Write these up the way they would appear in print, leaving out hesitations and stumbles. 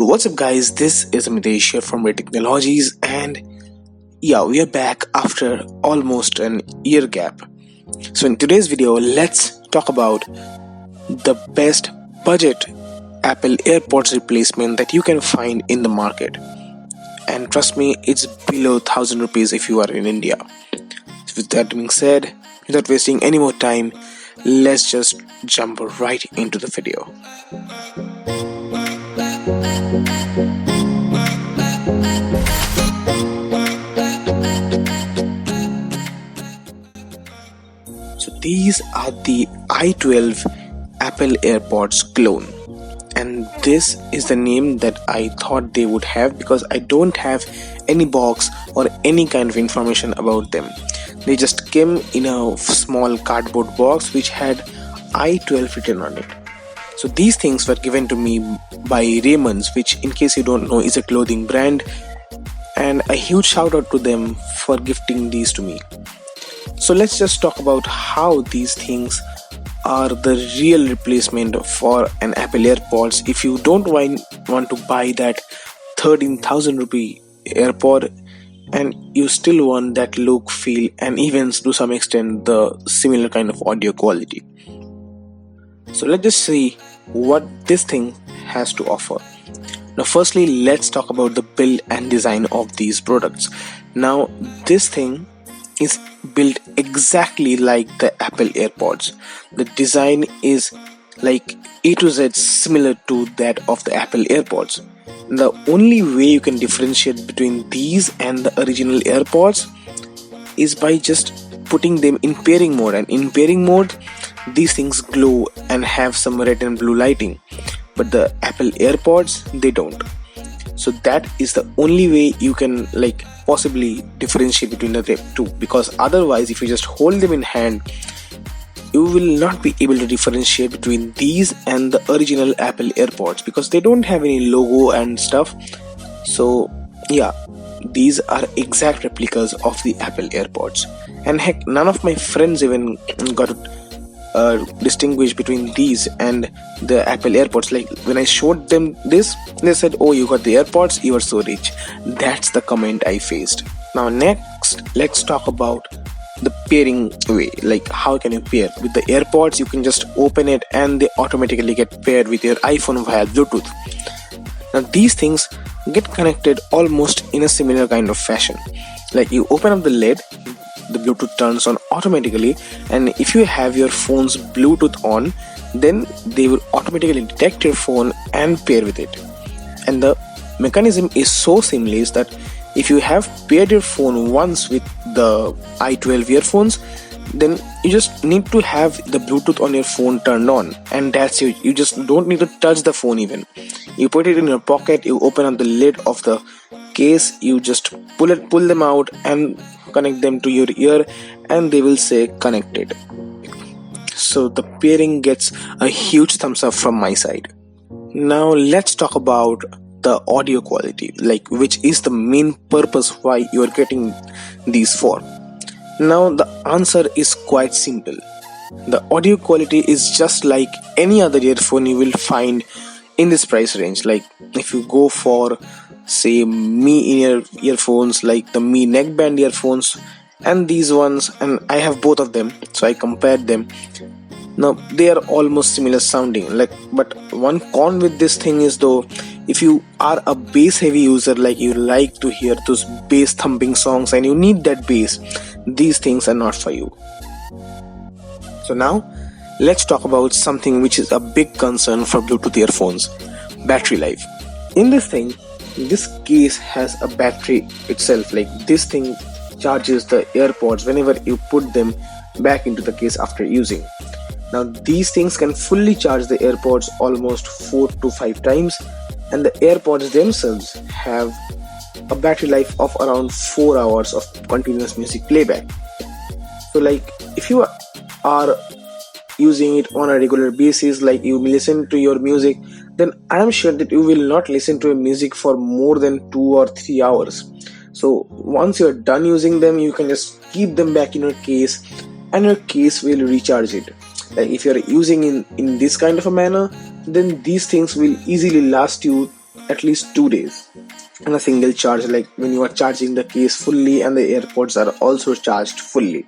What's up, guys? This is Amitesh here from Ray Technologies, and yeah, we are back after almost an year gap. So, in today's video, let's talk about the best budget Apple AirPods replacement that you can find in the market. And trust me, it's below 1000 rupees if you are in India. So with that being said, without wasting any more time, let's just jump right into the video. So these are the i12 Apple AirPods clone, and this is the name that I thought they would have because I don't have any box or any kind of information about them. They just came in a small cardboard box which had i12 written on it. So these things were given to me by Raymond's, which, in case you don't know, is a clothing brand, and a huge shout out to them for gifting these to me. So let's just talk about how these things are the real replacement for an Apple AirPods. If you don't want to buy that 13,000 rupee AirPod and you still want that look, feel, and even to some extent the similar kind of audio quality. So let's just see what this thing has to offer. Now firstly, let's talk about the build and design of these products. Now this thing is built exactly like the Apple AirPods. The design is like A to Z similar to that of the Apple AirPods. The only way you can differentiate between these and the original AirPods is by just putting them in pairing mode, and in pairing mode these things glow and have some red and blue lighting, but the Apple AirPods, they don't. So that is the only way you can possibly differentiate between the two, because otherwise if you just hold them in hand, you will not be able to differentiate between these and the original Apple AirPods because they don't have any logo and stuff. So yeah, these are exact replicas of the Apple AirPods, and heck, none of my friends even got distinguish between these and the Apple AirPods. Like when I showed them this, they said, "Oh, you got the AirPods, you are so rich." That's the comment I faced. Now next, let's talk about the pairing way. Like, how can you pair with the AirPods? You can just open it and they automatically get paired with your iPhone via Bluetooth. Now these things get connected almost in a similar kind of fashion. Like, you open up the lid, the Bluetooth turns on automatically, and if you have your phone's Bluetooth on, then they will automatically detect your phone and pair with it. And the mechanism is so seamless that if you have paired your phone once with the i12 earphones, then you just need to have the Bluetooth on your phone turned on, and that's it. You just don't need to touch the phone even. You put it in your pocket, you open up the lid of the case, you just pull them out and connect them to your ear, and they will say connected. So the pairing gets a huge thumbs up from my side. Now let's talk about the audio quality, which is the main purpose why you are getting these for. Now the answer is quite simple. The audio quality is just like any other earphone you will find in this price range. Like if you go for, say, Mi in-ear earphones, like the Mi neckband earphones and these ones, and I have both of them, so I compared them. Now they are almost similar sounding, but one con with this thing is, though, if you are a bass heavy user, like you like to hear those bass thumping songs and you need that bass, these things are not for you. So now let's talk about something which is a big concern for Bluetooth earphones: battery life. In this thing, this case has a battery itself. Like, this thing charges the AirPods whenever you put them back into the case after using. Now these things can fully charge the AirPods almost 4 to 5 times, and the AirPods themselves have a battery life of around 4 hours of continuous music playback. So if you are using it on a regular basis, like you listen to your music, then I am sure that you will not listen to your music for more than 2 or 3 hours. So once you're done using them, you can just keep them back in your case and your case will recharge it. Like if you're using in this kind of a manner, then these things will easily last you at least 2 days on a single charge, like when you are charging the case fully and the AirPods are also charged fully.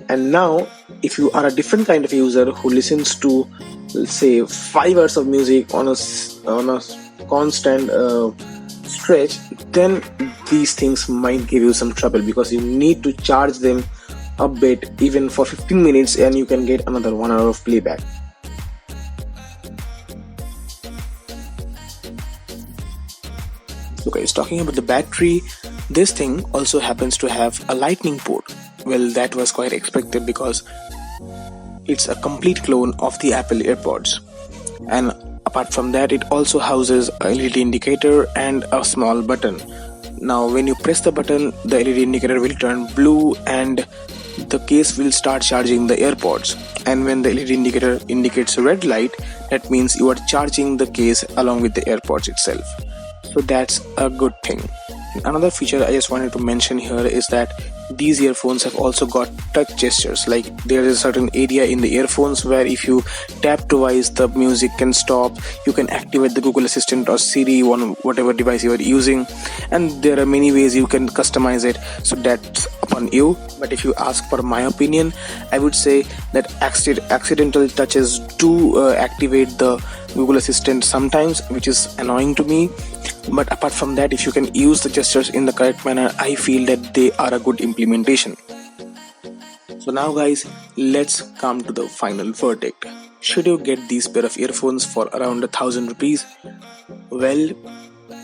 And now if you are a different kind of user who listens to, let's say, 5 hours of music on a constant stretch, then these things might give you some trouble, because you need to charge them a bit, even for 15 minutes, and you can get another 1 hour of playback. So guys, talking about the battery, this thing also happens to have a lightning port. Well, that was quite expected because it's a complete clone of the Apple AirPods. And apart from that, it also houses a LED indicator and a small button. Now when you press the button, the LED indicator will turn blue and the case will start charging the AirPods. And when the LED indicator indicates a red light, that means you are charging the case along with the AirPods itself. So that's a good thing. Another feature I just wanted to mention here is that these earphones have also got touch gestures. Like there is a certain area in the earphones where if you tap twice, the music can stop. You can activate the Google Assistant or Siri on whatever device you are using, and there are many ways you can customize it, so that's upon you. But if you ask for my opinion, I would say that accidental touches do activate the Google Assistant sometimes, which is annoying to me. But apart from that, if you can use the gestures in the correct manner, I feel that they are a good implementation. So now guys, let's come to the final verdict. Should you get these pair of earphones for around 1,000 rupees? Well,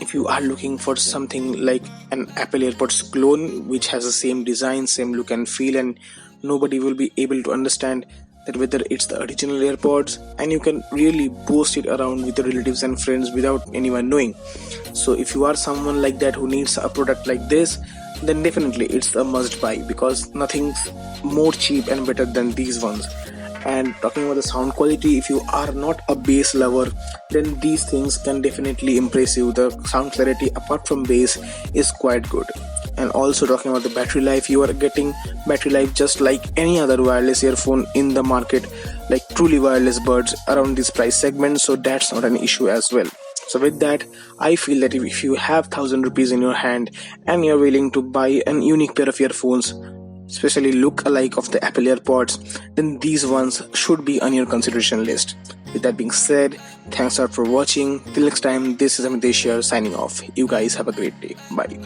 if you are looking for something like an Apple AirPods clone which has the same design, same look and feel, and nobody will be able to understand that whether it's the original AirPods, and you can really boast it around with your relatives and friends without anyone knowing. So if you are someone like that who needs a product like this, then definitely it's a must buy, because nothing's more cheap and better than these ones. And talking about the sound quality, if you are not a bass lover, then these things can definitely impress you. The sound clarity apart from bass is quite good. And also talking about the battery life, you are getting battery life just like any other wireless earphone in the market, like truly wireless buds around this price segment, so that's not an issue as well. So with that, I feel that if you have 1,000 rupees in your hand and you're willing to buy an unique pair of earphones, especially look alike of the Apple AirPods, then these ones should be on your consideration list. With that being said, thanks a lot for watching. Till next time, this is Amitesh here signing off. You guys have a great day. Bye.